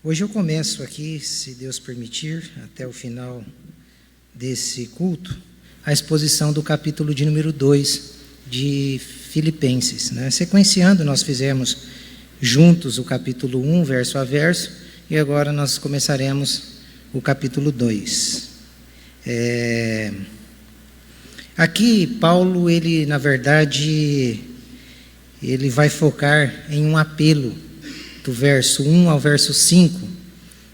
Hoje eu começo aqui, se Deus permitir, até o final desse culto, a exposição do capítulo de número 2 de Filipenses, né? Sequenciando, nós fizemos juntos o capítulo 1, verso a verso, e agora nós começaremos o capítulo 2. Aqui, Paulo, ele, na verdade, ele vai focar em um apelo, do verso 1 ao verso 5,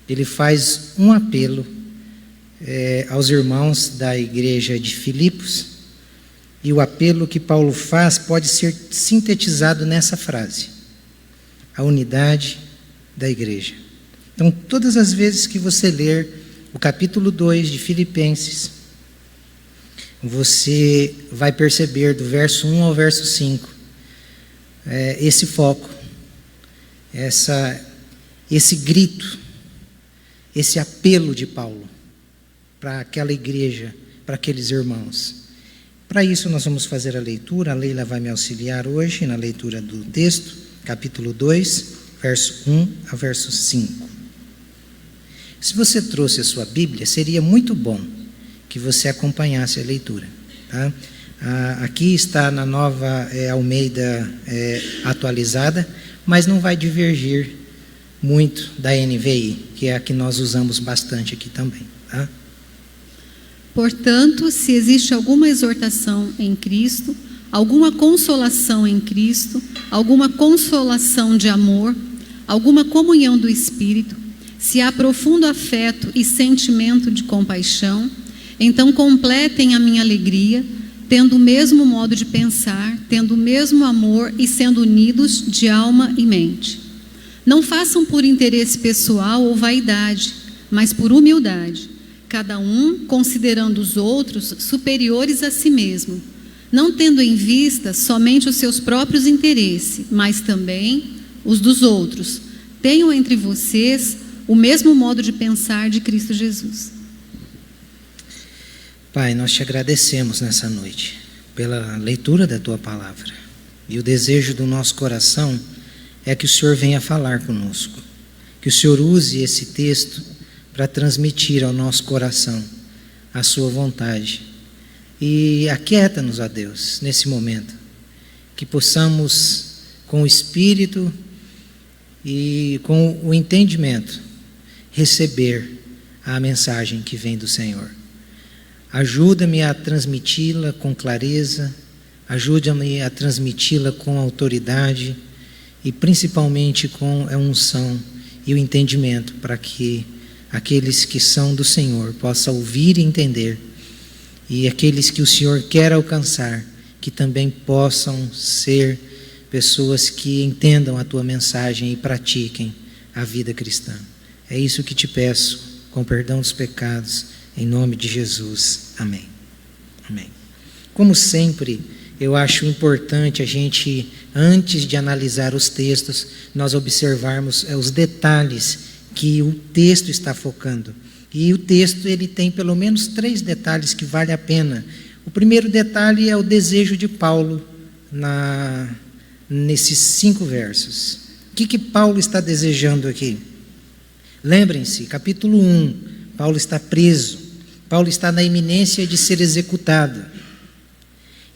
ele faz um apelo aos irmãos da igreja de Filipos, e o apelo que Paulo faz pode ser sintetizado nessa frase: a unidade da igreja. Então, todas as vezes que você ler o capítulo 2 de Filipenses, você vai perceber do verso 1 ao verso 5, esse foco, esse grito, esse apelo de Paulo para aquela igreja, para aqueles irmãos. Para isso nós vamos fazer a leitura. A Leila vai me auxiliar hoje na leitura do texto, capítulo 2, verso 1 a verso 5. Se você trouxe a sua Bíblia, seria muito bom que você acompanhasse a leitura, tá? Aqui está na Nova Almeida atualizada, mas não vai divergir muito da NVI, que é a que nós usamos bastante aqui também, tá? Portanto, se existe alguma exortação em Cristo, alguma consolação em Cristo, alguma consolação de amor, alguma comunhão do Espírito, se há profundo afeto e sentimento de compaixão, então completem a minha alegria, tendo o mesmo modo de pensar, tendo o mesmo amor e sendo unidos de alma e mente. Não façam por interesse pessoal ou vaidade, mas por humildade, cada um considerando os outros superiores a si mesmo, não tendo em vista somente os seus próprios interesses, mas também os dos outros. Tenham entre vocês o mesmo modo de pensar de Cristo Jesus. Pai, nós te agradecemos nessa noite pela leitura da Tua Palavra. E o desejo do nosso coração é que o Senhor venha falar conosco. Que o Senhor use esse texto para transmitir ao nosso coração a Sua vontade. E aquieta-nos, ó Deus, nesse momento. Que possamos, com o Espírito e com o entendimento, receber a mensagem que vem do Senhor. Ajuda-me a transmiti-la com clareza, ajuda-me a transmiti-la com autoridade e principalmente com a unção e o entendimento, para que aqueles que são do Senhor possam ouvir e entender, e aqueles que o Senhor quer alcançar, que também possam ser pessoas que entendam a Tua mensagem e pratiquem a vida cristã. É isso que te peço, com perdão dos pecados, em nome de Jesus. Amém. Amém. Como sempre, eu acho importante a gente, antes de analisar os textos, nós observarmos os detalhes que o texto está focando. E o texto, ele tem pelo menos 3 detalhes que vale a pena. O primeiro detalhe é o desejo de Paulo nesses 5 versos. O que Paulo está desejando aqui? Lembrem-se, capítulo 1, Paulo está preso. Paulo está na iminência de ser executado.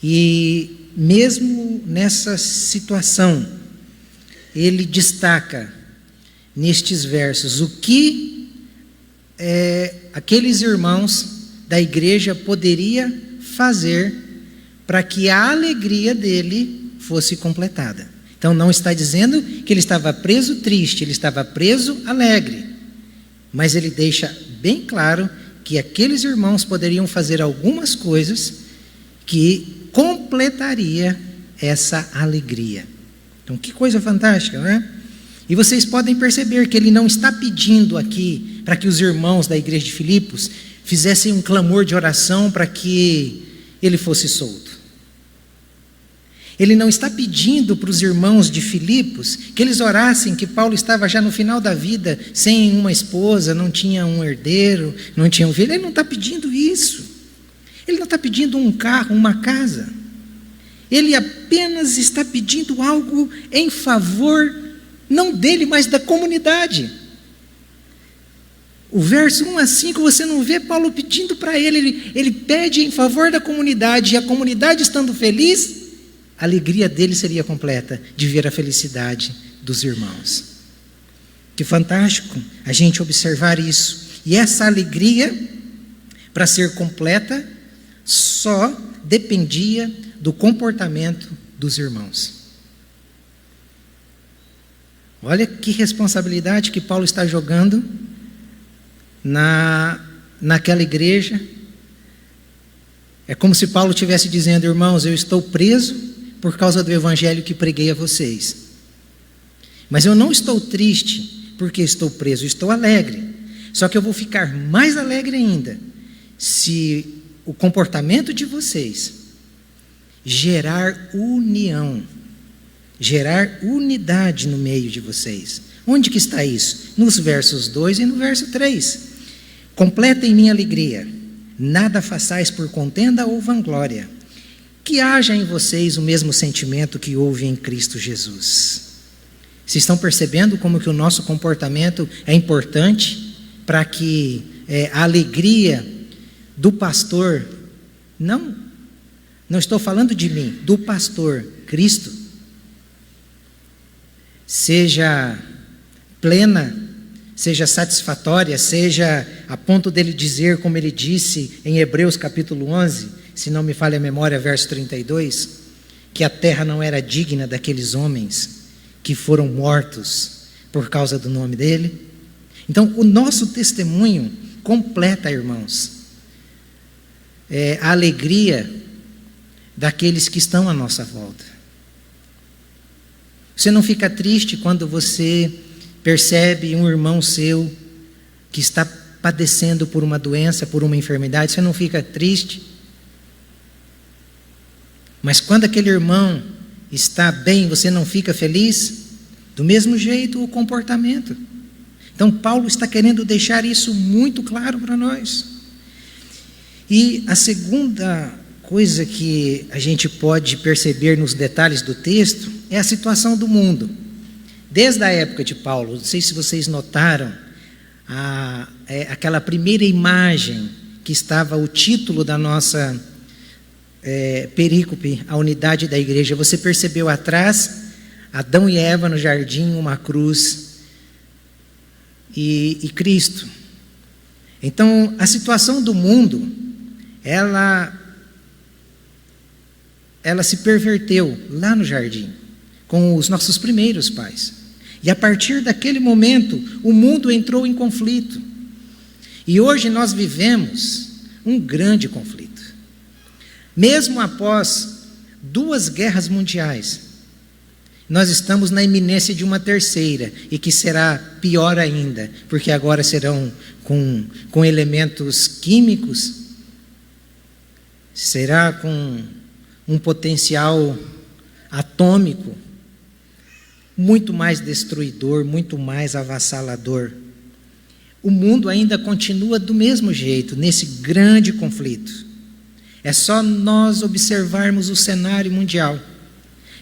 E mesmo nessa situação, ele destaca nestes versos o que aqueles irmãos da igreja poderia fazer para que a alegria dele fosse completada. Então não está dizendo que ele estava preso triste, ele estava preso alegre. Mas ele deixa bem claro que aqueles irmãos poderiam fazer algumas coisas que completaria essa alegria. Então, que coisa fantástica, não é? E vocês podem perceber que ele não está pedindo aqui para que os irmãos da igreja de Filipos fizessem um clamor de oração para que ele fosse solto. Ele não está pedindo para os irmãos de Filipos que eles orassem, que Paulo estava já no final da vida, sem uma esposa, não tinha um herdeiro, não tinha um filho. Ele não está pedindo isso. Ele não está pedindo um carro, uma casa. Ele apenas está pedindo algo em favor, não dele, mas da comunidade. o verso 1 a 5, você não vê Paulo pedindo para ele pede em favor da comunidade, e a comunidade estando feliz, a alegria dele seria completa de ver a felicidade dos irmãos. Que fantástico a gente observar isso. E essa alegria, para ser completa, só dependia do comportamento dos irmãos. Olha que responsabilidade que Paulo está jogando naquela igreja. É como se Paulo estivesse dizendo: irmãos, eu estou preso por causa do evangelho que preguei a vocês. Mas eu não estou triste porque estou preso, estou alegre. Só que eu vou ficar mais alegre ainda se o comportamento de vocês gerar união, gerar unidade no meio de vocês. Onde que está isso? Nos versos 2 e no verso 3. Completem minha alegria, nada façais por contenda ou vanglória, que haja em vocês o mesmo sentimento que houve em Cristo Jesus. Vocês estão percebendo como que o nosso comportamento é importante para que a alegria do pastor, não estou falando de mim, do pastor Cristo, seja plena, seja satisfatória, seja a ponto dele dizer, como ele disse em Hebreus capítulo 11, se não me falha a memória, verso 32, que a terra não era digna daqueles homens que foram mortos por causa do nome dele. Então, o nosso testemunho completa, irmãos, a alegria daqueles que estão à nossa volta. Você não fica triste quando você percebe um irmão seu que está padecendo por uma doença, por uma enfermidade, você não fica triste? Mas quando aquele irmão está bem, você não fica feliz? Do mesmo jeito, o comportamento. Então, Paulo está querendo deixar isso muito claro para nós. E a segunda coisa que a gente pode perceber nos detalhes do texto é a situação do mundo. Desde a época de Paulo, não sei se vocês notaram, aquela primeira imagem que estava o título da nossa perícope, a unidade da igreja. Você percebeu atrás, Adão e Eva no jardim, uma cruz e Cristo. Então, a situação do mundo, ela se perverteu lá no jardim, com os nossos primeiros pais. E a partir daquele momento, o mundo entrou em conflito. E hoje nós vivemos um grande conflito. Mesmo após 2 guerras mundiais, nós estamos na iminência de uma terceira, e que será pior ainda, porque agora serão com elementos químicos, será com um potencial atômico muito mais destruidor, muito mais avassalador. O mundo ainda continua do mesmo jeito, nesse grande conflito. É só nós observarmos o cenário mundial.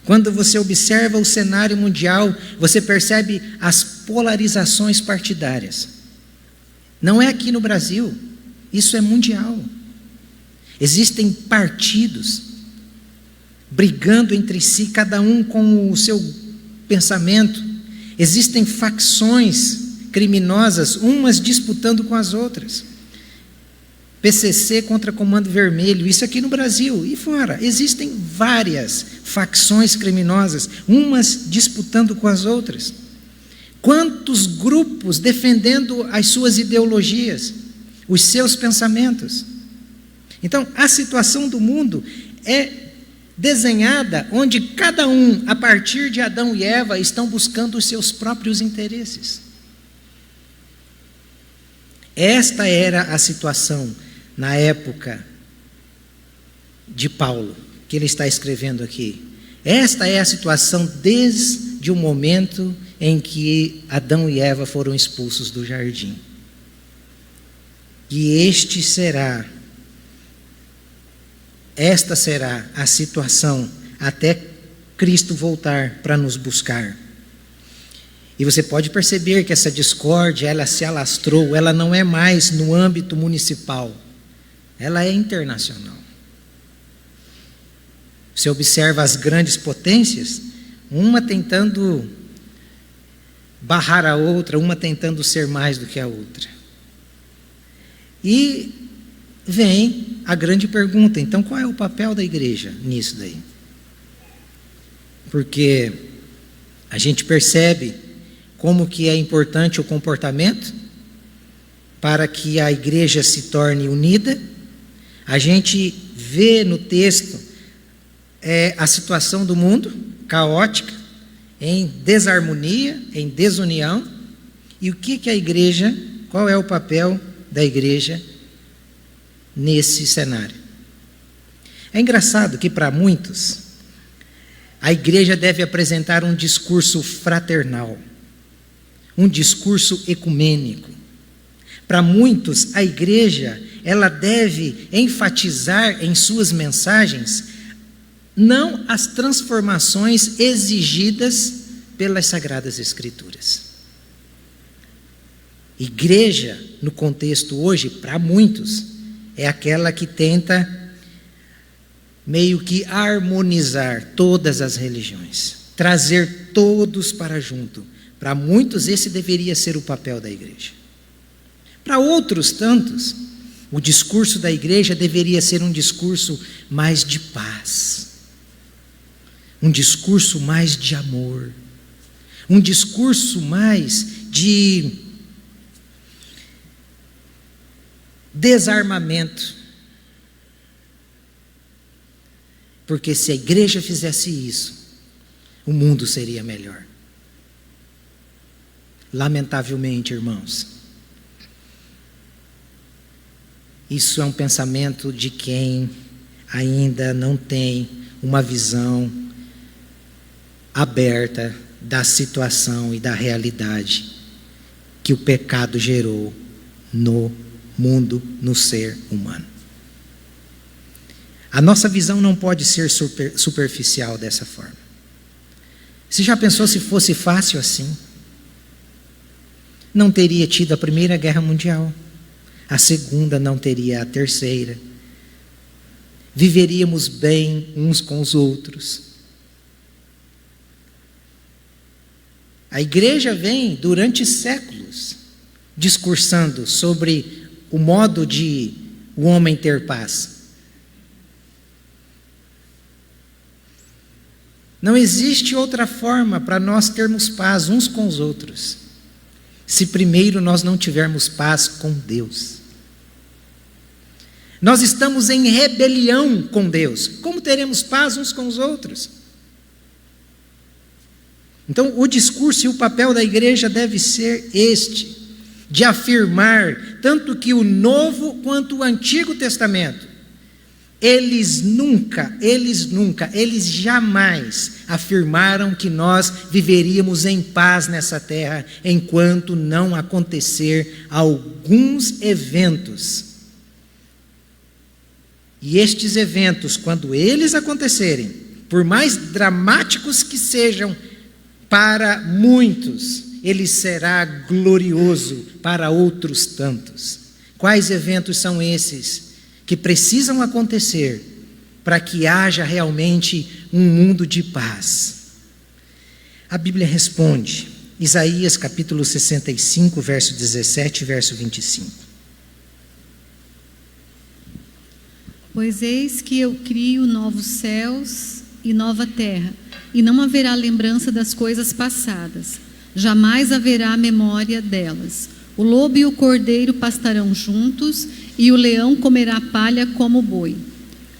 Quando você observa o cenário mundial, você percebe as polarizações partidárias. Não é aqui no Brasil, isso é mundial. Existem partidos brigando entre si, cada um com o seu pensamento. Existem facções criminosas, umas disputando com as outras. PCC contra Comando Vermelho, isso aqui no Brasil e fora. Existem várias facções criminosas, umas disputando com as outras. Quantos grupos defendendo as suas ideologias, os seus pensamentos. Então, a situação do mundo é desenhada onde cada um, a partir de Adão e Eva, estão buscando os seus próprios interesses. Esta era a situação na época de Paulo, que ele está escrevendo aqui. Esta é a situação desde o momento em que Adão e Eva foram expulsos do jardim. E esta será a situação até Cristo voltar para nos buscar. E você pode perceber que essa discórdia, ela se alastrou, ela não é mais no âmbito municipal, ela é internacional. Você observa as grandes potências, uma tentando barrar a outra, uma tentando ser mais do que a outra. E vem a grande pergunta, então qual é o papel da igreja nisso daí? Porque a gente percebe como que é importante o comportamento para que a igreja se torne unida. A gente vê no texto a situação do mundo caótica, em desarmonia, em desunião. E o que a igreja, qual é o papel da igreja nesse cenário? É engraçado que para muitos a igreja deve apresentar um discurso fraternal, um discurso ecumênico. Para muitos, a igreja, ela deve enfatizar em suas mensagens não as transformações exigidas pelas Sagradas Escrituras. Igreja, no contexto hoje, para muitos, é aquela que tenta meio que harmonizar todas as religiões, trazer todos para junto. Para muitos, esse deveria ser o papel da igreja. Para outros tantos, o discurso da igreja deveria ser um discurso mais de paz, um discurso mais de amor, um discurso mais de desarmamento. Porque se a igreja fizesse isso, o mundo seria melhor. Lamentavelmente, irmãos, isso é um pensamento de quem ainda não tem uma visão aberta da situação e da realidade que o pecado gerou no mundo, no ser humano. A nossa visão não pode ser superficial dessa forma. Você já pensou se fosse fácil assim? Não teria tido a Primeira Guerra Mundial, a Segunda não teria a Terceira. Viveríamos bem uns com os outros. A igreja vem durante séculos discursando sobre o modo de o homem ter paz. Não existe outra forma para nós termos paz uns com os outros, se primeiro nós não tivermos paz com Deus. Nós estamos em rebelião com Deus. Como teremos paz uns com os outros? Então, o discurso e o papel da igreja deve ser este, de afirmar tanto que o Novo quanto o Antigo Testamento, eles jamais afirmaram que nós viveríamos em paz nessa terra enquanto não acontecer alguns eventos. E estes eventos, quando eles acontecerem, por mais dramáticos que sejam para muitos, ele será glorioso para outros tantos. Quais eventos são esses que precisam acontecer para que haja realmente um mundo de paz? A Bíblia responde, Isaías capítulo 65, verso 17 e verso 25. Pois eis que eu crio novos céus e nova terra, e não haverá lembrança das coisas passadas, jamais haverá memória delas. O lobo e o cordeiro pastarão juntos, e o leão comerá palha como o boi.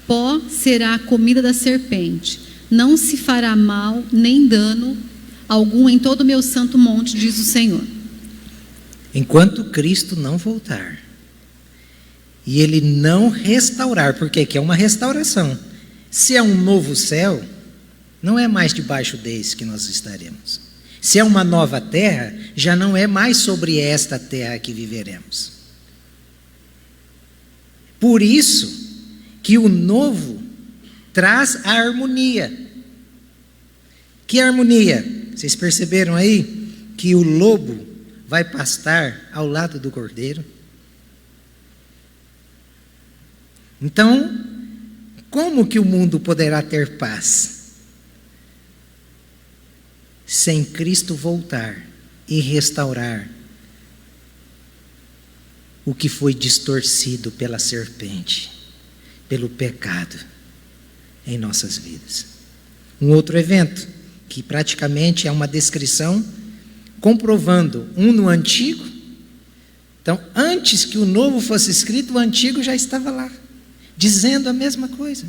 Pó será a comida da serpente. Não se fará mal nem dano algum em todo o meu santo monte, diz o Senhor. Enquanto Cristo não voltar, e Ele não restaurar, porque aqui é uma restauração. Se é um novo céu, não é mais debaixo desse que nós estaremos. Se é uma nova terra, já não é mais sobre esta terra que viveremos. Por isso que o novo traz a harmonia. Que harmonia? Vocês perceberam aí? que o lobo vai pastar ao lado do cordeiro? Então, como que o mundo poderá ter paz? Sem Cristo voltar e restaurar o que foi distorcido pela serpente, pelo pecado em nossas vidas. Um outro evento, que praticamente é uma descrição, comprovando no Antigo. Então, antes que o Novo fosse escrito, o Antigo já estava lá, dizendo a mesma coisa.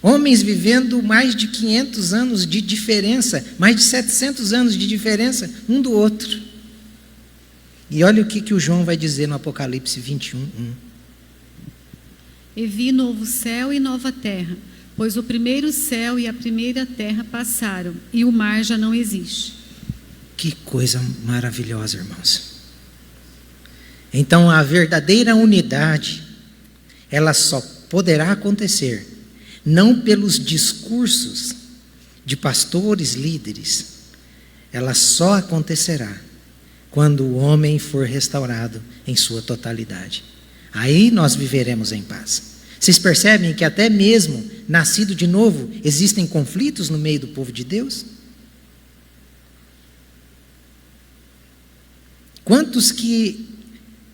Homens vivendo mais de 500 anos de diferença, mais de 700 anos de diferença um do outro. E olha o que o João vai dizer no Apocalipse 21:1. E vi novo céu e nova terra, pois o primeiro céu e a primeira terra passaram, e o mar já não existe. Que coisa maravilhosa, irmãos. Então, a verdadeira unidade, ela só poderá acontecer não pelos discursos de pastores, líderes. Ela só acontecerá quando o homem for restaurado em sua totalidade. Aí nós viveremos em paz. Vocês percebem que até mesmo nascido de novo, existem conflitos no meio do povo de Deus? Quantos que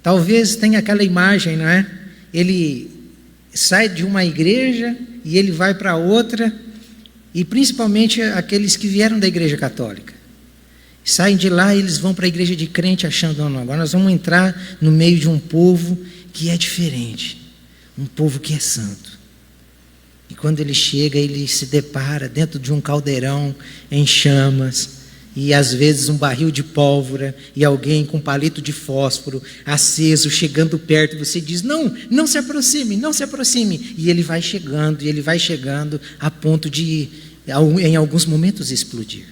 talvez tenha aquela imagem, não é? Ele sai de uma igreja e ele vai para outra, e principalmente aqueles que vieram da igreja católica. Saem de lá e eles vão para a igreja de crente achando, não, agora nós vamos entrar no meio de um povo que é diferente, um povo que é santo. E quando ele chega, ele se depara dentro de um caldeirão em chamas, e às vezes um barril de pólvora, e alguém com um palito de fósforo aceso, chegando perto, você diz, não se aproxime, não se aproxime. E ele vai chegando, a ponto de, em alguns momentos, explodir.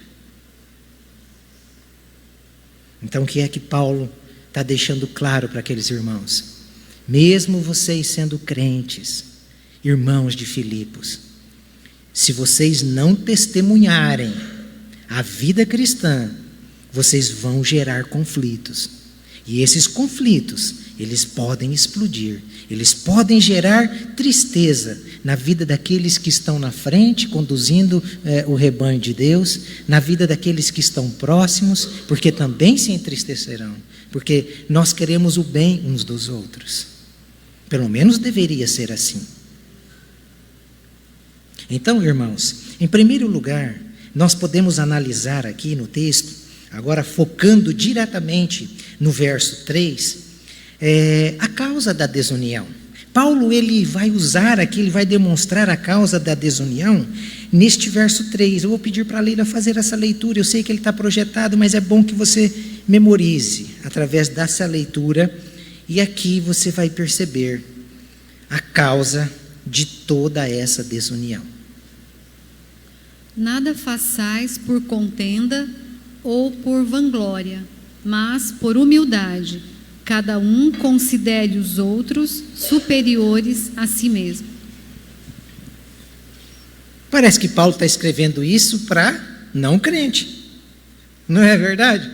Então, o que é que Paulo está deixando claro para aqueles irmãos? Mesmo vocês sendo crentes, irmãos de Filipos, se vocês não testemunharem a vida cristã, vocês vão gerar conflitos. E esses conflitos, eles podem explodir. Eles podem gerar tristeza na vida daqueles que estão na frente, conduzindo o rebanho de Deus, na vida daqueles que estão próximos, porque também se entristecerão. Porque nós queremos o bem uns dos outros. Pelo menos deveria ser assim. Então, irmãos, em primeiro lugar, nós podemos analisar aqui no texto, agora focando diretamente no verso 3, a causa da desunião. Paulo, ele vai usar aqui, ele vai demonstrar a causa da desunião neste verso 3. Eu vou pedir para a Leila fazer essa leitura, eu sei que ele está projetado, mas é bom que você memorize através dessa leitura, e aqui você vai perceber a causa de toda essa desunião. Nada façais por contenda ou por vanglória, mas por humildade. Cada um considere os outros superiores a si mesmo. Parece que Paulo está escrevendo isso para não crente. Não é verdade?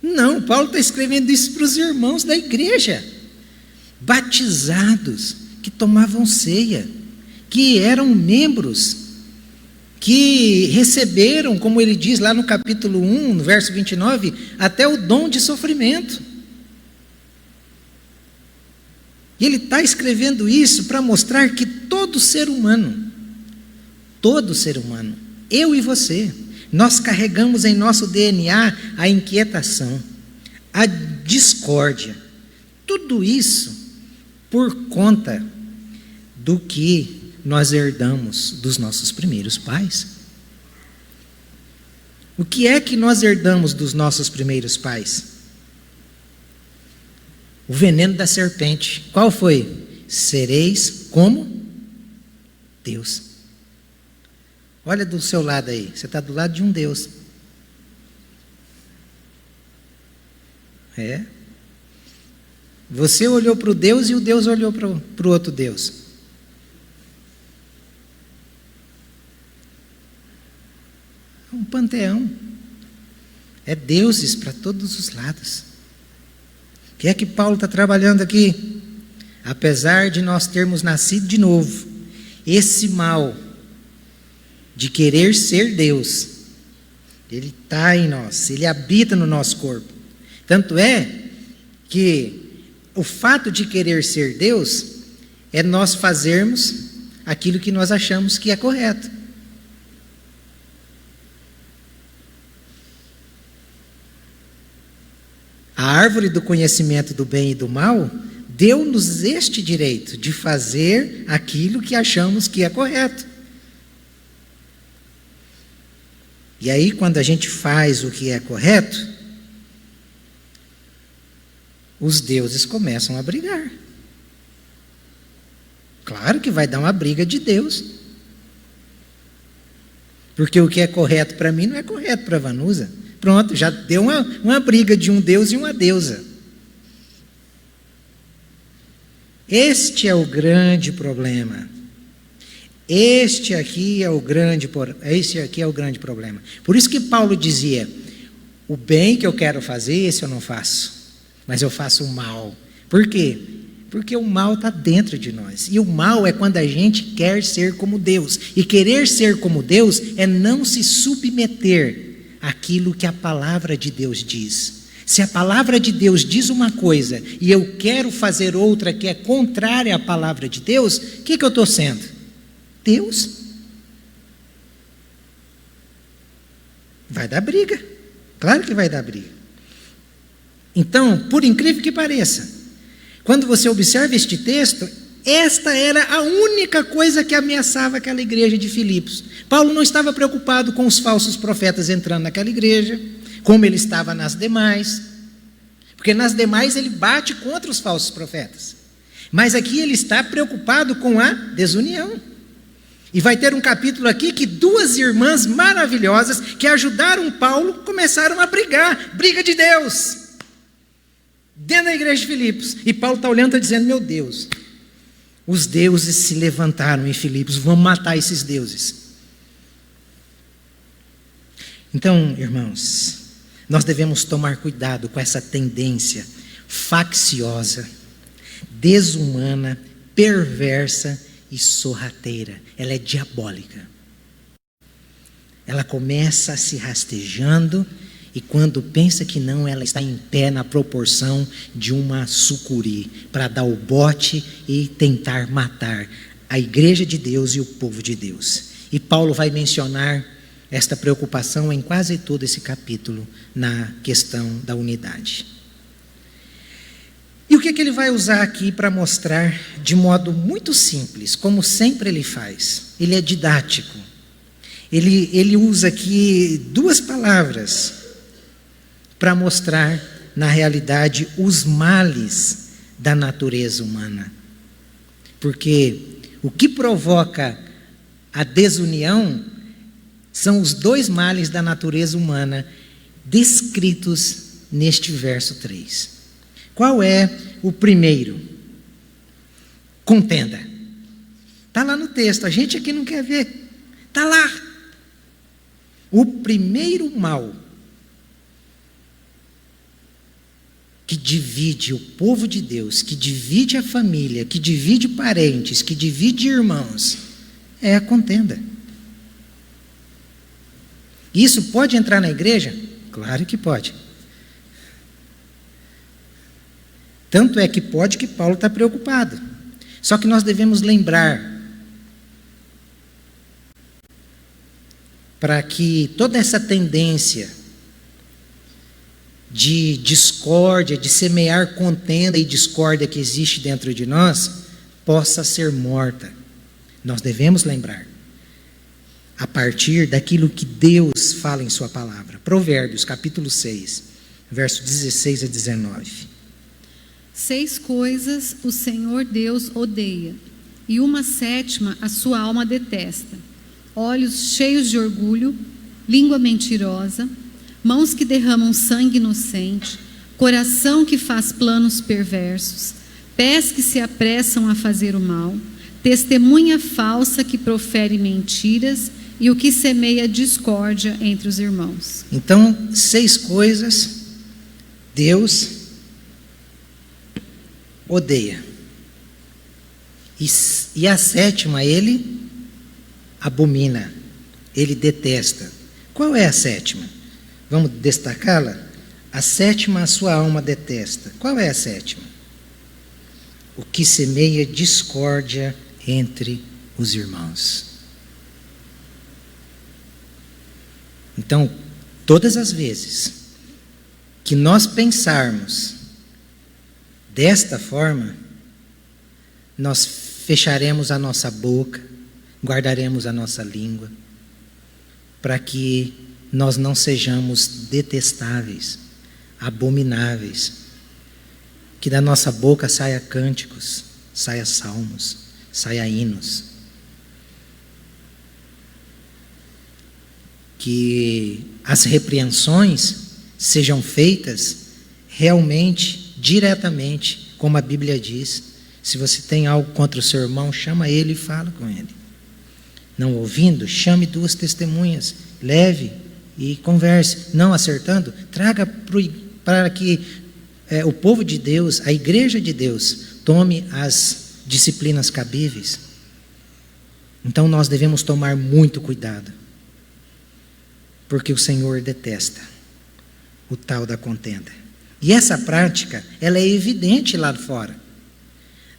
Não, Paulo está escrevendo isso para os irmãos da igreja, batizados, que tomavam ceia, que eram membros, que receberam, como ele diz lá no capítulo 1, no verso 29, até o dom de sofrimento. E ele está escrevendo isso para mostrar que todo ser humano, eu e você, nós carregamos em nosso DNA a inquietação, a discórdia, tudo isso por conta do que nós herdamos dos nossos primeiros pais. O que é que nós herdamos dos nossos primeiros pais? O veneno da serpente. Qual foi? Sereis como Deus. Olha do seu lado aí, você está do lado de um Deus. Você olhou para o Deus e o Deus olhou para o outro Deus. Um panteão. É deuses para todos os lados. O que é que Paulo está trabalhando aqui? Apesar de nós termos nascido de novo, esse mal de querer ser Deus, ele está em nós, ele habita no nosso corpo. Tanto é que o fato de querer ser Deus é nós fazermos aquilo que nós achamos que é correto. A árvore do conhecimento do bem e do mal deu-nos este direito de fazer aquilo que achamos que é correto. E aí, quando a gente faz o que é correto, os deuses começam a brigar. Claro que vai dar uma briga de Deus. Porque o que é correto para mim não é correto para Vanusa. Pronto, já deu uma briga de um Deus e uma deusa. Este é o grande problema. Este aqui é o grande problema. Por isso que Paulo dizia: o bem que eu quero fazer, esse eu não faço, mas eu faço o mal. Por quê? Porque o mal está dentro de nós. E o mal é quando a gente quer ser como Deus. E querer ser como Deus é não se submeter àquilo que a palavra de Deus diz. Se a palavra de Deus diz uma coisa e eu quero fazer outra que é contrária à palavra de Deus, o que eu estou sendo? Deus. Vai dar briga. Claro que vai dar briga. Então, por incrível que pareça, quando você observa este texto, esta era a única coisa que ameaçava aquela igreja de Filipos. Paulo não estava preocupado com os falsos profetas entrando naquela igreja, como ele estava nas demais, porque nas demais ele bate contra os falsos profetas. Mas aqui ele está preocupado com a desunião. E vai ter um capítulo aqui que duas irmãs maravilhosas que ajudaram Paulo começaram a brigar, briga de Deus, dentro da igreja de Filipos. E Paulo está olhando e está dizendo: meu Deus, os deuses se levantaram em Filipos, vamos matar esses deuses. Então, irmãos, nós devemos tomar cuidado com essa tendência facciosa, desumana, perversa e sorrateira. Ela é diabólica. Ela começa se rastejando e quando pensa que não, ela está em pé na proporção de uma sucuri para dar o bote e tentar matar a igreja de Deus e o povo de Deus. E Paulo vai mencionar esta preocupação em quase todo esse capítulo na questão da unidade. E o que ele vai usar aqui para mostrar de modo muito simples, como sempre ele faz? Ele é didático. Ele usa aqui duas palavras para mostrar, na realidade, os males da natureza humana. Porque o que provoca a desunião são os dois males da natureza humana descritos neste verso 3. Qual é o primeiro? Contenda. Está lá no texto, a gente aqui não quer ver. Está lá. O primeiro mal que divide o povo de Deus, que divide a família, que divide parentes, que divide irmãos, é a contenda. Isso pode entrar na igreja? Claro que pode. Tanto é que pode que Paulo está preocupado. Só que nós devemos lembrar, para que toda essa tendência de discórdia, de semear contenda e discórdia que existe dentro de nós, possa ser morta. Nós devemos lembrar, a partir daquilo que Deus fala em sua palavra. Provérbios, capítulo 6, verso 16 a 19. 6 coisas o Senhor Deus odeia, e uma sétima a sua alma detesta: olhos cheios de orgulho, língua mentirosa, mãos que derramam sangue inocente, coração que faz planos perversos, pés que se apressam a fazer o mal, testemunha falsa que profere mentiras, e o que semeia discórdia entre os irmãos. Então, 6 coisas Deus odeia. E a 7ª Ele abomina, Ele detesta. Qual é a 7ª? Vamos destacá-la? A 7ª a sua alma detesta. Qual é a 7ª? O que semeia discórdia entre os irmãos. Então, todas as vezes que nós pensarmos desta forma, nós fecharemos a nossa boca, guardaremos a nossa língua, para que nós não sejamos detestáveis, abomináveis, que da nossa boca saia cânticos, saia salmos, saia hinos, que as repreensões sejam feitas realmente, diretamente, como a Bíblia diz. Se você tem algo contra o seu irmão, chama ele e fala com ele. Não ouvindo, chame 2 testemunhas, leve e converse. Não acertando, traga para que o povo de Deus, a igreja de Deus, tome as disciplinas cabíveis. Então nós devemos tomar muito cuidado, porque o Senhor detesta o tal da contenda. E essa prática, ela é evidente lá fora.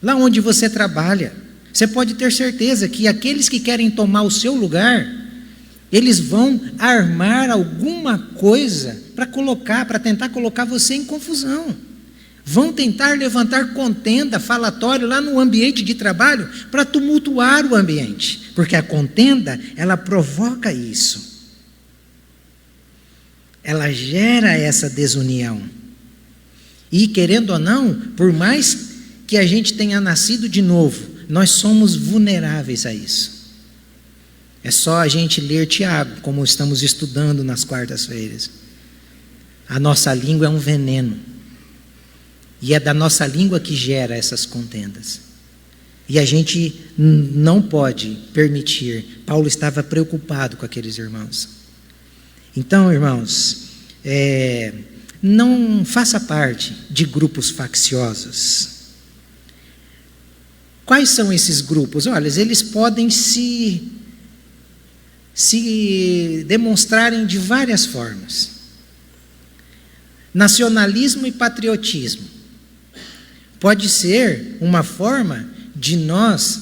Lá onde você trabalha, você pode ter certeza que aqueles que querem tomar o seu lugar, eles vão armar alguma coisa para tentar colocar você em confusão. Vão tentar levantar contenda, falatório lá no ambiente de trabalho para tumultuar o ambiente. Porque a contenda, ela provoca isso. Ela gera essa desunião. E querendo ou não, por mais que a gente tenha nascido de novo, nós somos vulneráveis a isso. É só a gente ler Tiago, como estamos estudando nas quartas-feiras. A nossa língua é um veneno. E é da nossa língua que gera essas contendas. E a gente não pode permitir. Paulo estava preocupado com aqueles irmãos. Então, irmãos, não faça parte de grupos facciosos. Quais são esses grupos? Olha, eles podem se demonstrarem de várias formas. Nacionalismo e patriotismo. Pode ser uma forma de nós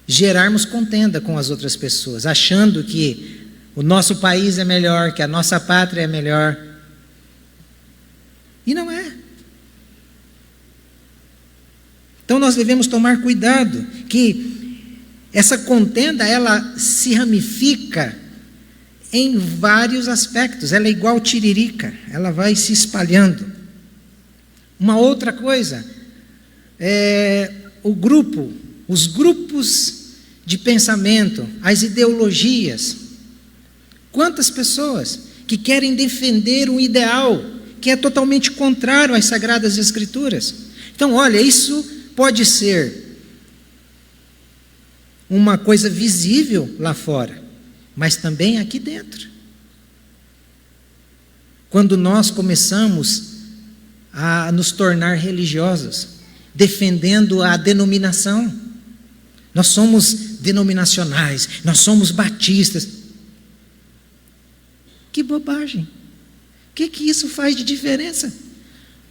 gerarmos contenda com as outras pessoas, achando que o nosso país é melhor, que a nossa pátria é melhor. E não é. Então nós devemos tomar cuidado, que essa contenda, ela se ramifica em vários aspectos. Ela é igual tiririca, ela vai se espalhando. Uma outra coisa, os grupos de pensamento, as ideologias. Quantas pessoas que querem defender um ideal que é totalmente contrário às Sagradas Escrituras. Então, olha, isso pode ser uma coisa visível lá fora, mas também aqui dentro. Quando nós começamos a nos tornar religiosos, defendendo a denominação. Nós somos denominacionais, nós somos batistas. Que bobagem! O que isso faz de diferença?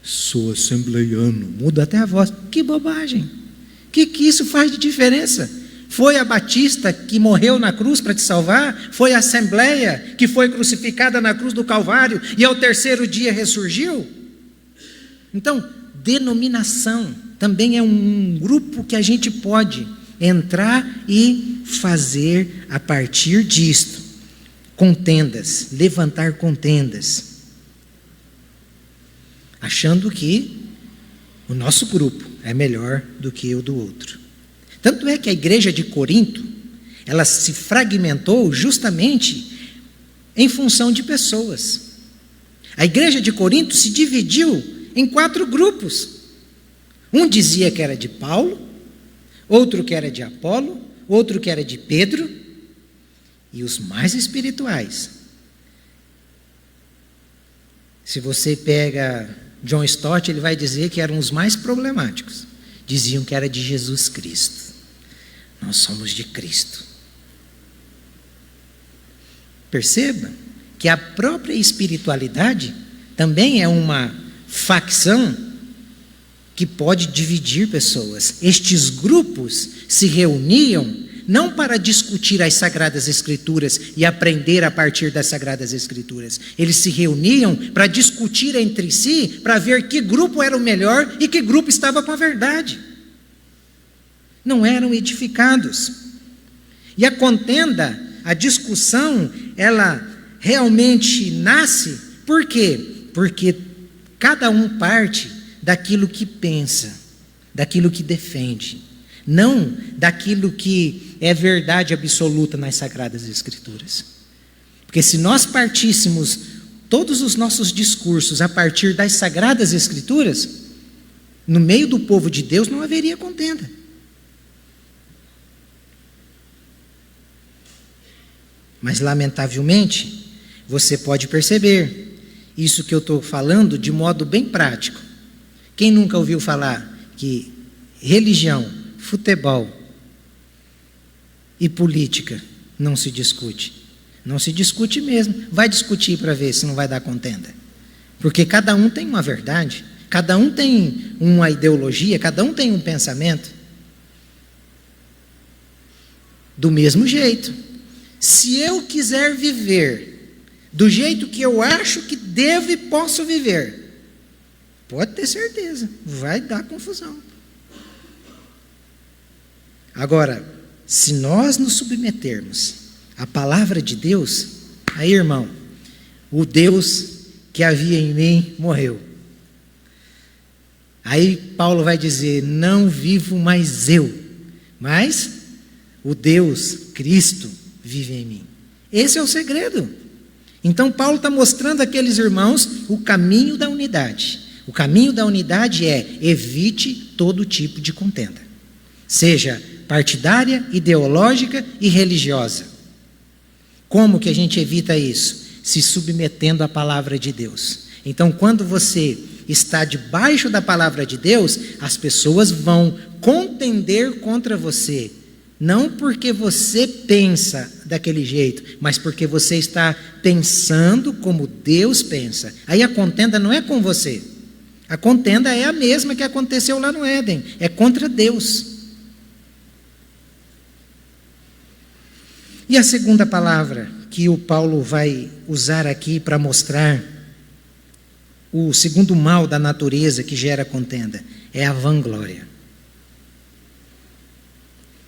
Sou assembleiano, muda até a voz. Que bobagem! O que isso faz de diferença? Foi a Batista que morreu na cruz para te salvar? Foi a Assembleia que foi crucificada na cruz do Calvário e ao 3º dia ressurgiu? Então, denominação também é um grupo que a gente pode entrar e fazer a partir disto contendas, levantar contendas, achando que o nosso grupo é melhor do que o do outro. Tanto é que a igreja de Corinto, ela se fragmentou justamente em função de pessoas. A igreja de Corinto se dividiu em 4 grupos. Um dizia que era de Paulo, outro que era de Apolo, outro que era de Pedro, e os mais espirituais. Se você pega John Stott, ele vai dizer que eram os mais problemáticos. Diziam que era de Jesus Cristo. Nós somos de Cristo. Perceba que a própria espiritualidade também é uma facção que pode dividir pessoas. Estes grupos se reuniam não para discutir as Sagradas Escrituras e aprender a partir das Sagradas Escrituras. Eles se reuniam para discutir entre si, para ver que grupo era o melhor e que grupo estava com a verdade. Não eram edificados. E a contenda, a discussão, ela realmente nasce, por quê? Porque cada um parte daquilo que pensa, daquilo que defende, não daquilo que é verdade absoluta nas Sagradas Escrituras. Porque se nós partíssemos todos os nossos discursos a partir das Sagradas Escrituras, no meio do povo de Deus não haveria contenda. Mas, lamentavelmente, você pode perceber isso que eu estou falando de modo bem prático. Quem nunca ouviu falar que religião, futebol e política não se discute? Não se discute mesmo. Vai discutir para ver se não vai dar contenda. Porque cada um tem uma verdade, cada um tem uma ideologia, cada um tem um pensamento. Do mesmo jeito, se eu quiser viver do jeito que eu acho que devo e posso viver, pode ter certeza, vai dar confusão. Agora, se nós nos submetermos à palavra de Deus, aí, irmão, o Deus que havia em mim morreu. Aí Paulo vai dizer, não vivo mais eu, mas o Deus, Cristo, vive em mim. Esse é o segredo. Então Paulo está mostrando àqueles irmãos o caminho da unidade. O caminho da unidade é evite todo tipo de contenda, seja partidária, ideológica e religiosa. Como que a gente evita isso? Se submetendo à palavra de Deus. Então, quando você está debaixo da palavra de Deus, as pessoas vão contender contra você, não porque você pensa daquele jeito, mas porque você está pensando como Deus pensa. Aí a contenda não é com você. A contenda é a mesma que aconteceu lá no Éden, é contra Deus. E a segunda palavra que o Paulo vai usar aqui para mostrar o segundo mal da natureza que gera contenda é a vanglória.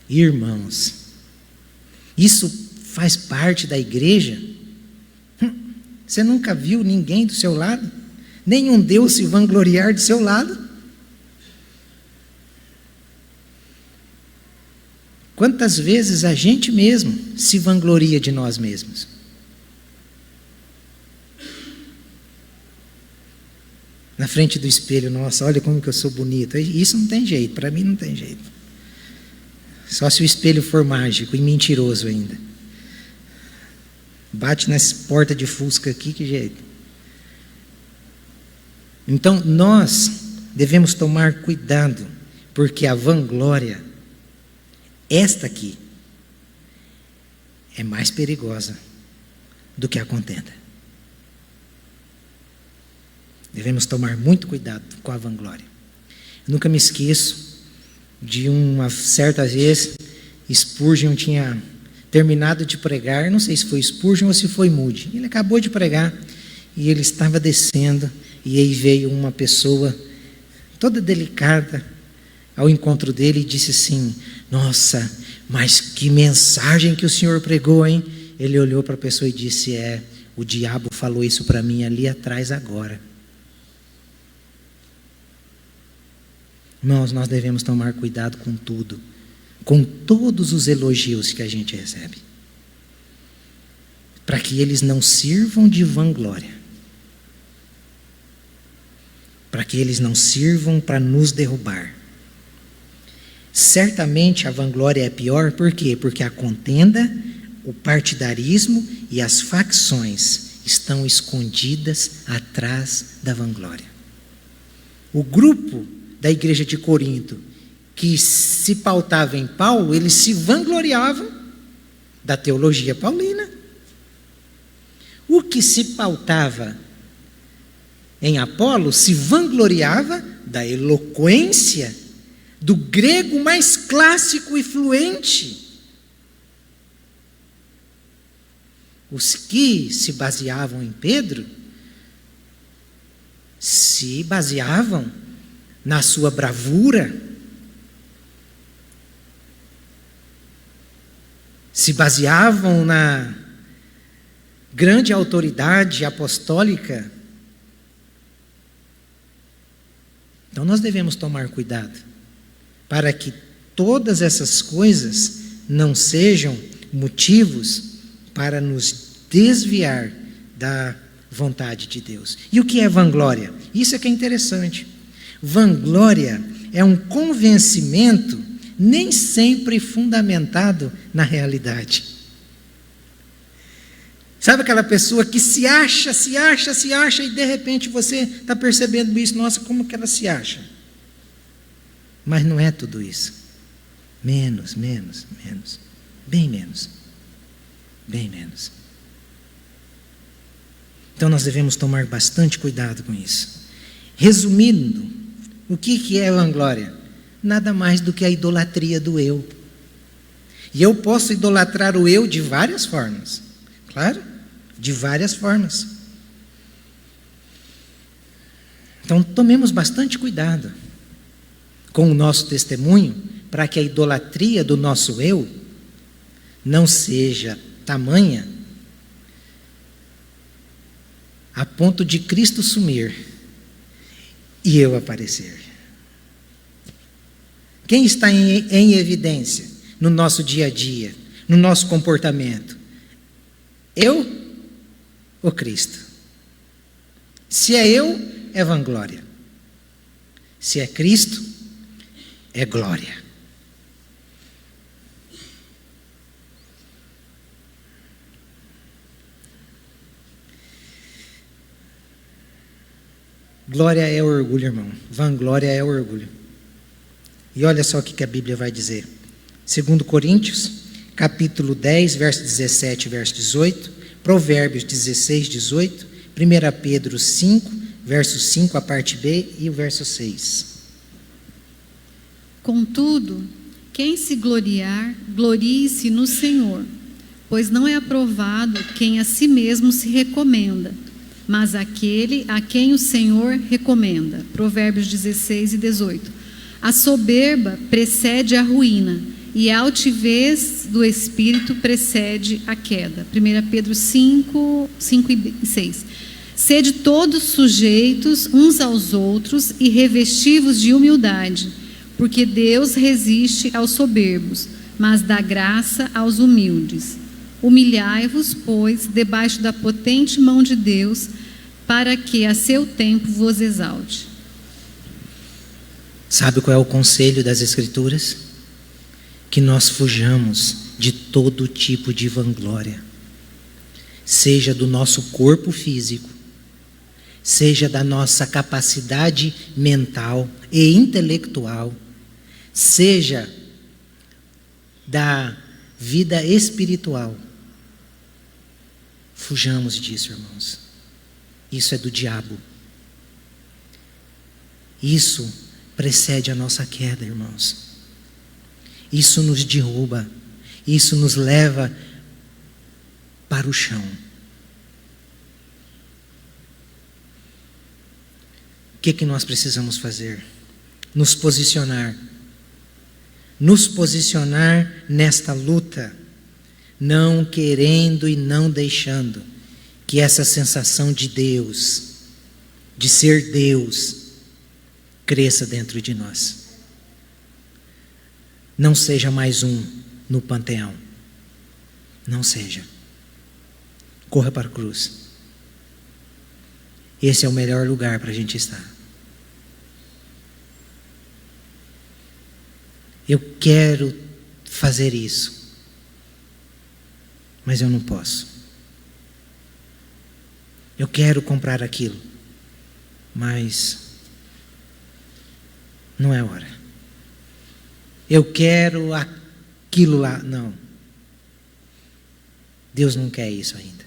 Irmãos, isso faz parte da igreja? Você nunca viu ninguém do seu lado? Nenhum Deus se vangloriar do seu lado? Quantas vezes a gente mesmo se vangloria de nós mesmos? Na frente do espelho, nossa, olha como que eu sou bonito. Isso não tem jeito, para mim não tem jeito. Só se o espelho for mágico e mentiroso ainda. Bate nessa porta de fusca aqui, que jeito. Então, nós devemos tomar cuidado, porque a vanglória, esta aqui, é mais perigosa do que a contenda. Devemos tomar muito cuidado com a vanglória. Eu nunca me esqueço de uma certa vez, Spurgeon tinha terminado de pregar, não sei se foi Spurgeon ou se foi Moody. Ele acabou de pregar e ele estava descendo e aí veio uma pessoa toda delicada ao encontro dele e disse assim, nossa, mas que mensagem que o senhor pregou, hein? Ele olhou para a pessoa e disse, o diabo falou isso para mim ali atrás agora. Irmãos, nós devemos tomar cuidado com tudo, com todos os elogios que a gente recebe, para que eles não sirvam de vanglória, para que eles não sirvam para nos derrubar. Certamente a vanglória é pior, por quê? Porque a contenda o partidarismo e as facções estão escondidas atrás da vanglória. O grupo da igreja de Corinto, que se pautava em Paulo, eles se vangloriavam da teologia paulina. O que se pautava em Apolo se vangloriava da eloquência, do grego mais clássico e fluente. Os que se baseavam em Pedro se baseavam na sua bravura, se baseavam na grande autoridade apostólica. Então nós devemos tomar cuidado para que todas essas coisas não sejam motivos para nos desviar da vontade de Deus. E o que é vanglória? Isso é que é interessante. Vanglória é um convencimento nem sempre fundamentado na realidade. Sabe aquela pessoa que se acha e de repente você está percebendo isso, nossa, como que ela se acha? Mas não é tudo isso. Menos. Bem menos. Então nós devemos tomar bastante cuidado com isso. Resumindo, o que é vanglória? Nada mais do que a idolatria do eu. E eu posso idolatrar o eu de várias formas. Claro, de várias formas. Então tomemos bastante cuidado com o nosso testemunho, para que a idolatria do nosso eu não seja tamanha a ponto de Cristo sumir e eu aparecer. Quem está em evidência no nosso dia a dia, no nosso comportamento? Eu ou Cristo? Se é eu, é vanglória. Se é Cristo, é glória. Glória é orgulho, irmão. Vanglória é orgulho. E olha só o que a Bíblia vai dizer. 2 Coríntios, capítulo 10, verso 17 e verso 18. Provérbios 16, 18. 1 Pedro 5, verso 5, a parte B, e o verso 6. Contudo, quem se gloriar, glorie-se no Senhor, pois não é aprovado quem a si mesmo se recomenda, mas aquele a quem o Senhor recomenda. Provérbios 16 e 18. A soberba precede a ruína, e a altivez do espírito precede a queda. 1 Pedro 5, 5 e 6. Sede todos sujeitos uns aos outros e revestivos de humildade, porque Deus resiste aos soberbos, mas dá graça aos humildes. Humilhai-vos, pois, debaixo da potente mão de Deus, para que a seu tempo vos exalte. Sabe qual é o conselho das Escrituras? Que nós fujamos de todo tipo de vanglória, seja do nosso corpo físico, seja da nossa capacidade mental e intelectual, seja da vida espiritual. Fujamos disso, irmãos. Isso é do diabo. Isso precede a nossa queda, irmãos. Isso nos derruba. Isso nos leva para o chão. O que nós precisamos fazer? Nos posicionar. Nos posicionar nesta luta, não querendo e não deixando que essa sensação de Deus, de ser Deus, cresça dentro de nós. Não seja mais um no panteão. Não seja. Corra para a cruz. Esse é o melhor lugar para a gente estar. Eu quero fazer isso. mas eu não posso. Eu quero comprar aquilo, mas não é hora. Eu quero aquilo lá. Não. Deus não quer isso ainda.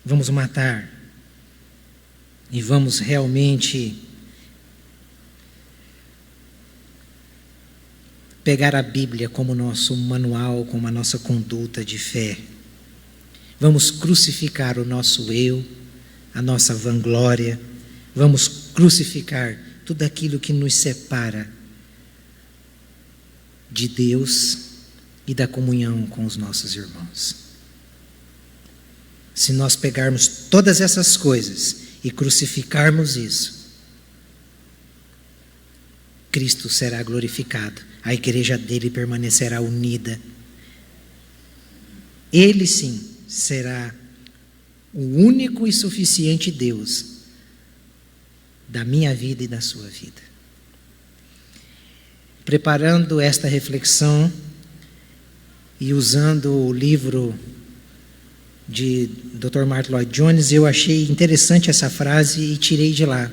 Vamos matar e vamos realmente pegar a Bíblia como nosso manual, como a nossa conduta de fé. Vamos crucificar o nosso eu, a nossa vanglória. Vamos crucificar tudo aquilo que nos separa de Deus e da comunhão com os nossos irmãos. Se nós pegarmos todas essas coisas e crucificarmos isso, Cristo será glorificado, a igreja dele permanecerá unida. Ele sim será o único e suficiente Deus da minha vida e da sua vida. Preparando esta reflexão e usando o livro de Dr. Martyn Lloyd-Jones, eu achei interessante essa frase e tirei de lá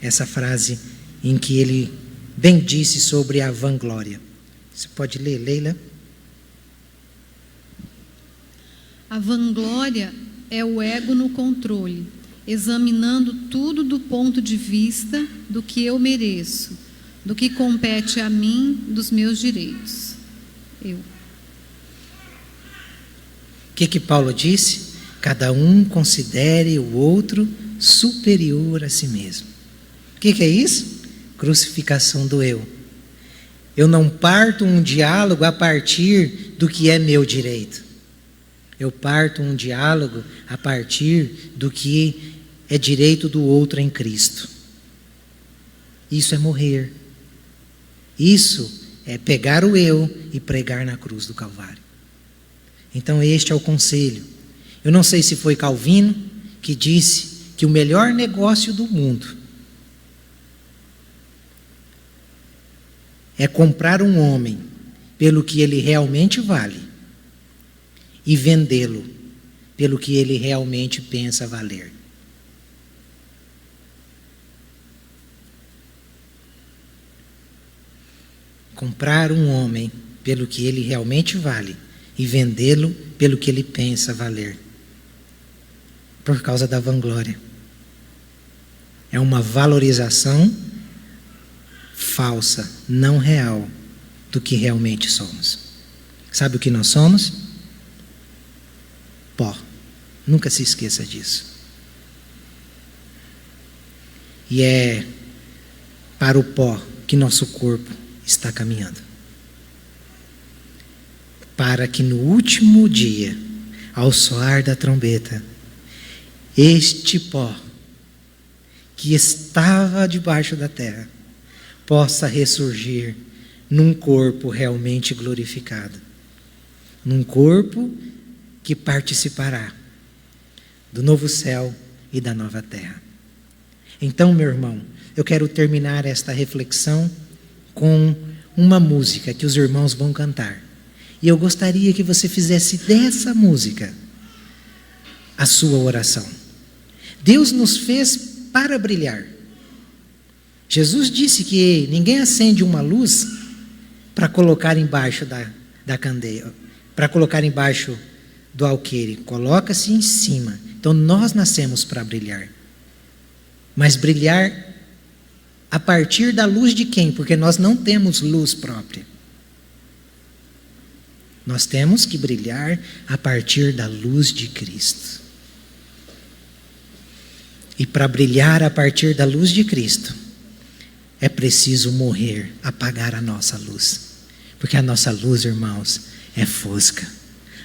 essa frase em que ele bem disse sobre a vanglória. Você pode ler, Leila? A vanglória é o ego no controle, examinando tudo do ponto de vista do que eu mereço, do que compete a mim, dos meus direitos. O que Paulo disse? Cada um considere o outro superior a si mesmo. O que é isso? Crucificação do eu. Eu não parto um diálogo a partir do que é meu direito. Eu parto um diálogo a partir do que é direito do outro em Cristo. Isso é morrer. Isso é pegar o eu e pregar na cruz do Calvário. Então este é o conselho. Eu não sei se foi Calvino que disse que o melhor negócio do mundo é comprar um homem pelo que ele realmente vale e vendê-lo pelo que ele realmente pensa valer. Comprar um homem pelo que ele realmente vale e vendê-lo pelo que ele pensa valer. Por causa da vanglória. É uma valorização falsa, não real, do que realmente somos. Sabe o que nós somos? Pó. Nunca se esqueça disso. E é para o pó que nosso corpo está caminhando. Para que no último dia, ao soar da trombeta, este pó que estava debaixo da terra possa ressurgir num corpo realmente glorificado, num corpo que participará do novo céu e da nova terra. Então, meu irmão, eu quero terminar esta reflexão com uma música que os irmãos vão cantar. E eu gostaria que você fizesse dessa música a sua oração. Deus nos fez para brilhar. Jesus disse que ninguém acende uma luz para colocar embaixo da candeia, para colocar embaixo do alqueire. Coloca-se em cima. Então nós nascemos para brilhar. Mas brilhar a partir da luz de quem? Porque nós não temos luz própria. Nós temos que brilhar a partir da luz de Cristo. E para brilhar a partir da luz de Cristo, é preciso morrer, apagar a nossa luz. Porque a nossa luz, irmãos, é fosca.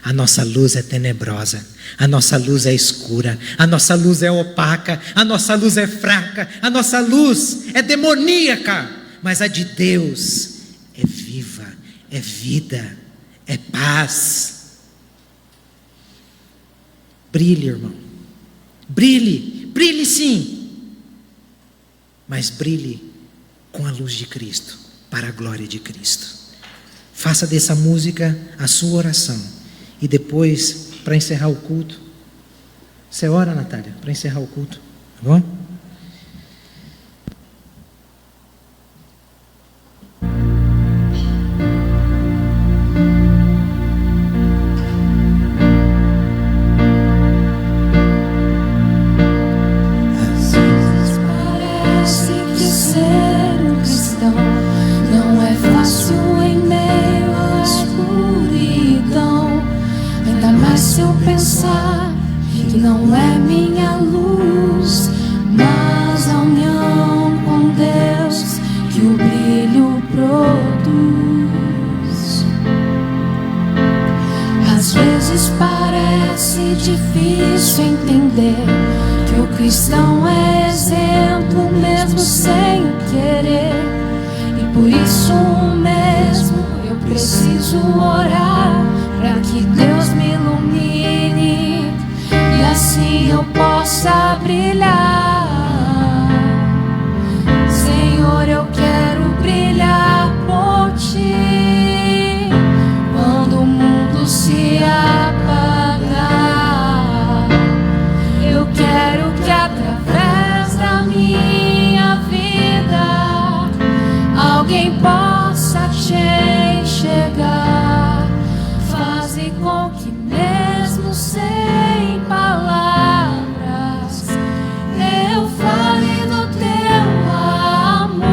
A nossa luz é tenebrosa. A nossa luz é escura. A nossa luz é opaca. A nossa luz é fraca. A nossa luz é demoníaca. Mas a de Deus é viva, é vida, é paz. Brilhe, irmão. Brilhe, brilhe sim. Mas brilhe com a luz de Cristo, para a glória de Cristo. Faça dessa música a sua oração. E depois, para encerrar o culto, você ora, Natália, para encerrar o culto, tá bom? Não é minha luz, mas a união com Deus que o brilho produz. Às vezes parece difícil entender que o cristão é exemplo mesmo sem querer. E por isso mesmo eu preciso orar para que Deus me ilumine e assim eu possa brilhar. Senhor, eu quero brilhar por Ti quando o mundo se apagar. Eu quero que através da minha vida alguém possa Te enxergar. Faze com que mesmo sem palavras eu fale do Teu amor.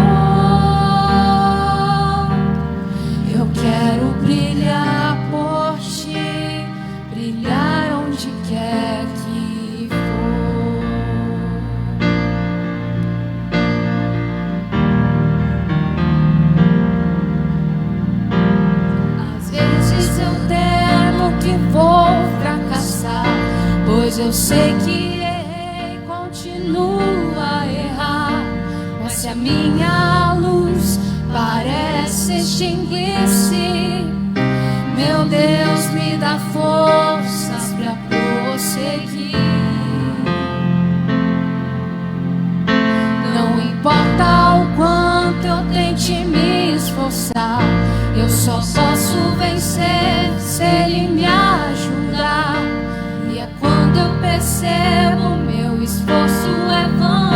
Eu quero brilhar por Ti, brilhar onde quer que for. Às vezes eu temo que vou fracassar, pois eu sei que errei, continuo a errar. Mas se a minha luz parece extinguir-se, meu Deus, me dá forças pra prosseguir. Não importa o quanto eu tente me esforçar, eu só posso vencer se Ele me ajudar. E é quando eu percebo meu esforço é vão,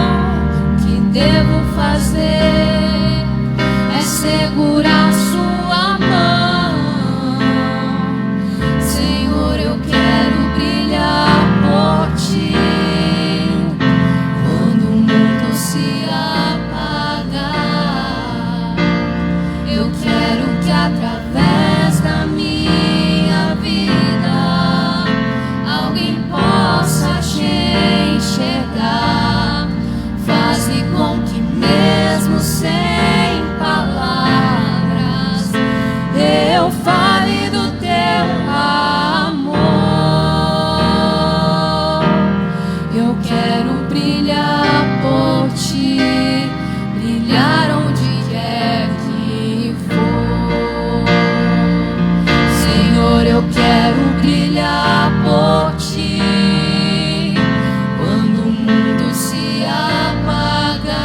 o que devo fazer é segurar Sua mão. Senhor, eu quero brilhar por Ti quando o mundo se apagar. Eu quero que através da minha vida alguém possa Te enxergar. Faze com que mesmo sem palavras eu fale do Teu amor. Eu quero brilhar por Ti, brilhar onde quer que for. Senhor, eu quero brilhar por Ti quando o mundo se apagar.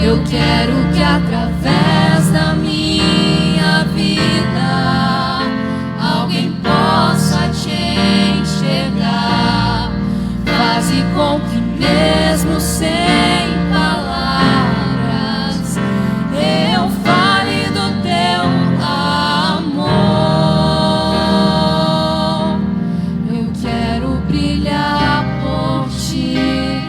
Eu quero que através da minha vida alguém possa Te enxergar. Faze com que mesmo sem palavras eu fale do Teu amor. Eu quero brilhar por Ti,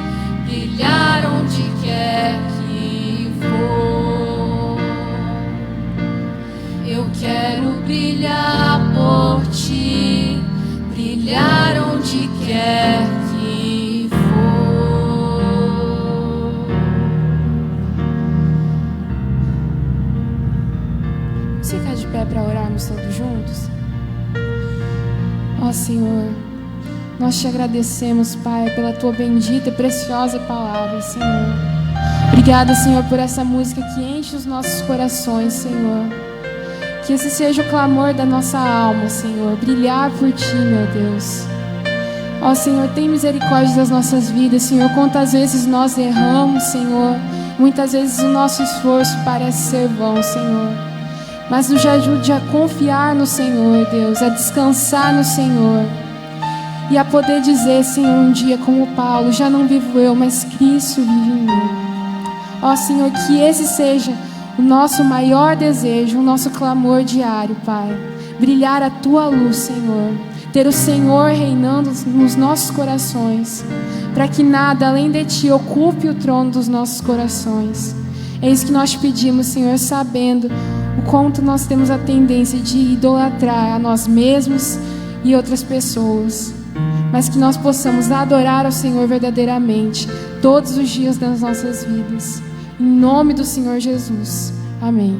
brilhar onde quer que for. Eu quero brilhar por Ti, brilhar onde quer que for. Você fica de pé para orarmos todos juntos? Ó Senhor, nós Te agradecemos, Pai, pela Tua bendita e preciosa palavra, Senhor. Obrigada, Senhor, por essa música que enche os nossos corações, Senhor. Que esse seja o clamor da nossa alma, Senhor. Brilhar por Ti, meu Deus. Ó Senhor, tem misericórdia das nossas vidas, Senhor. Quantas vezes nós erramos, Senhor. Muitas vezes o nosso esforço parece ser vão, Senhor. mas nos ajude a confiar no Senhor, Deus, a descansar no Senhor e a poder dizer, Senhor, um dia como Paulo, já não vivo eu, mas Cristo vive em mim. Ó Senhor, que esse seja o nosso maior desejo, o nosso clamor diário, Pai. Brilhar a Tua luz, Senhor. Ter o Senhor reinando nos nossos corações, para que nada além de Ti ocupe o trono dos nossos corações. É isso que nós te pedimos, Senhor, sabendo o quanto nós temos a tendência de idolatrar a nós mesmos e outras pessoas, mas que nós possamos adorar ao Senhor verdadeiramente todos os dias das nossas vidas. Em nome do Senhor Jesus. Amém.